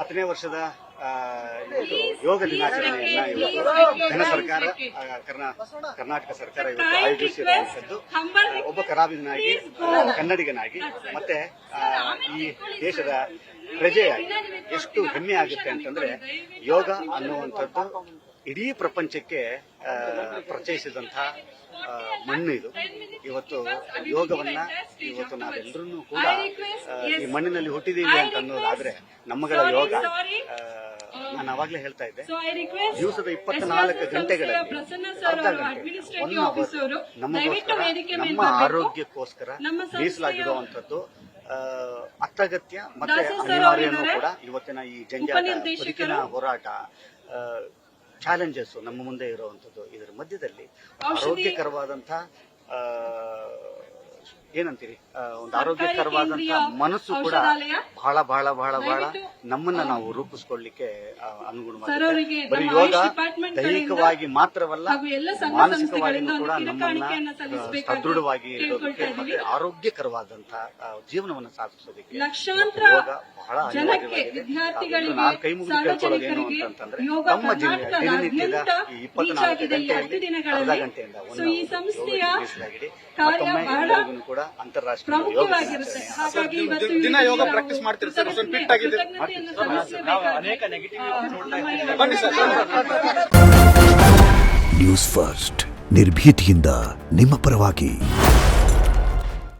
10ನೇ ವರ್ಷದ ಯೋಗ ದಿನಾಚರಣೆಯನ್ನ ಇವತ್ತು ಘನ ಸರ್ಕಾರ ಕರ್ನಾಟಕ ಸರ್ಕಾರ ಇವತ್ತು ಆಯೋಜಿಸಿರುವಂತದ್ದು ಒಬ್ಬ ಕಲಾವಿದನಾಗಿ ಕನ್ನಡಿಗನಾಗಿ ಮತ್ತೆ ಈ ದೇಶದ ಪ್ರಜೆಯಾಗಿ ಎಷ್ಟು ಹೆಮ್ಮೆ ಆಗುತ್ತೆ ಅಂತಂದ್ರೆ ಯೋಗ ಅನ್ನುವಂಥದ್ದು ಇಡೀ ಪ್ರಪಂಚಕ್ಕೆ ಪರಿಚಯಿಸಿದಂತಹ ಮಣ್ಣು ಇದು. ಇವತ್ತು ಯೋಗವನ್ನ ಇವತ್ತು ನಾವೆಲ್ಲರೂ ಕೂಡ ಈ ಮಣ್ಣಿನಲ್ಲಿ ಹುಟ್ಟಿದೀವಿ ಅಂತ ಅನ್ನೋದಾದ್ರೆ ನಮ್ಮಗಳ ಯೋಗ, ನಾನು ಅವಾಗಲೇ ಹೇಳ್ತಾ ಇದ್ದೆ, ದಿವಸದ 24 ಗಂಟೆಗಳಲ್ಲಿ ಅರ್ಧ ಗಂಟೆ 1 ಅವರ್ ನಮಗೋಸ್ಕರ, ನಮ್ಮ ಆರೋಗ್ಯಕ್ಕೋಸ್ಕರ ಮೀಸಲಾಗಿರುವಂತದ್ದು ಅತ್ಯಗತ್ಯ ಮತ್ತೆ ಅನಿವಾರ್ಯನೂ ಕೂಡ. ಇವತ್ತಿನ ಈ ಜಂಜಾಟ, ಬದುಕಿನ ಹೋರಾಟ, ಚಾಲೆಂಜಸ್ ನಮ್ಮ ಮುಂದೆ ಇರುವಂತದ್ದು, ಇದರ ಮಧ್ಯದಲ್ಲಿ ಆರೋಗ್ಯಕರವಾದಂತಹ ಏನಂತೀರಿ, ಒಂದು ಆರೋಗ್ಯಕರವಾದಂತಹ ಮನಸ್ಸು ಕೂಡ ಬಹಳ ಬಹಳ ಬಹಳ ಬಹಳ ನಮ್ಮನ್ನ ನಾವು ರೂಪಿಸ್ಕೊಳ್ಳಿಕ್ಕೆ ಅನುಗುಣವಾಗಿ. ಬರೀ ಯೋಗ ದೈಹಿಕವಾಗಿ ಮಾತ್ರವಲ್ಲ, ಮಾನಸಿಕವಾಗಿಯೂ ಕೂಡ ನಮ್ಮನ್ನ ಸದೃಢವಾಗಿ ಇರೋದಕ್ಕೆ ಮತ್ತೆ ಆರೋಗ್ಯಕರವಾದಂತಹ ಜೀವನವನ್ನು ಸಾಧಿಸೋದಕ್ಕೆ ಯೋಗ ಬಹಳ ಅನಿವಾರ್ಯವಾಗಿದೆ. ನಾನು ಕೈ ಮುಗಿದು ಕೇಳ್ಕೊಳ್ಳೋದೇನು ಅಂತಂದ್ರೆ, ತಮ್ಮ ದಿನನಿತ್ಯದ ಈ 24 ಗಂಟೆಯಲ್ಲಿ ಅರ್ಧ ಗಂಟೆಯಿಂದ 1 ಅವರ್ ಮೀಸಲಾಗಿಡಿ. ಮತ್ತೊಮ್ಮೆ ಎಲ್ಲರಿಗೂ ಕೂಡ ಅಂತಾರಾಷ್ಟ್ರೀಯ ಯೋಗ ದಿನ ಯೋಗ ಪ್ರಾಕ್ಟೀಸ್ ಮಾಡ್ತಿರ್ತಾರೆ. ಫಿಟ್ ಆಗಿದೆ. ಅನೇಕ ನೆಗೆಟಿವ್ ನ್ಯೂಸ್ ಫಸ್ಟ್ ನಿರ್ಭೀತಿಯಿಂದ ನಿಮ್ಮ ಪರವಾಗಿ.